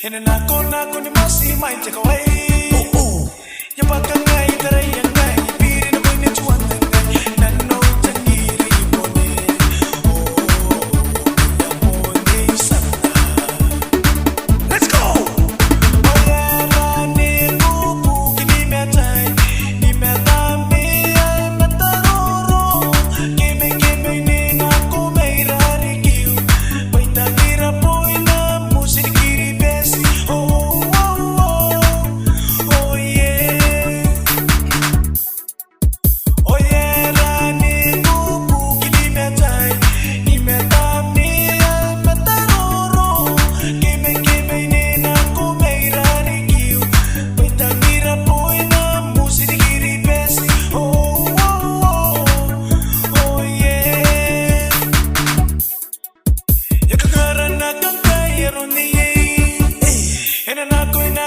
And then I go, you must see my take away. You back a guy, that I am guy, beat in the wind to one thing, and no tangy bone. Let's go! Oh, yeah, Rani, Bubu, give me my time. Give me time, me, I'm at the road. Give me, Nina, go, me, Rari, you. Wait, I get a boy, na, music, Kiribati. Oh, oh, yeah. Oh, yeah, Rani, Bubu, give me my time. Give me time, me, I'm at the road. Give me, Nina, go, me, Rari, you. Wait, I get a boy, na, music, Kiribati. Oh, yeah. Yakakaran na kang kaya ron niya. And I'm not going to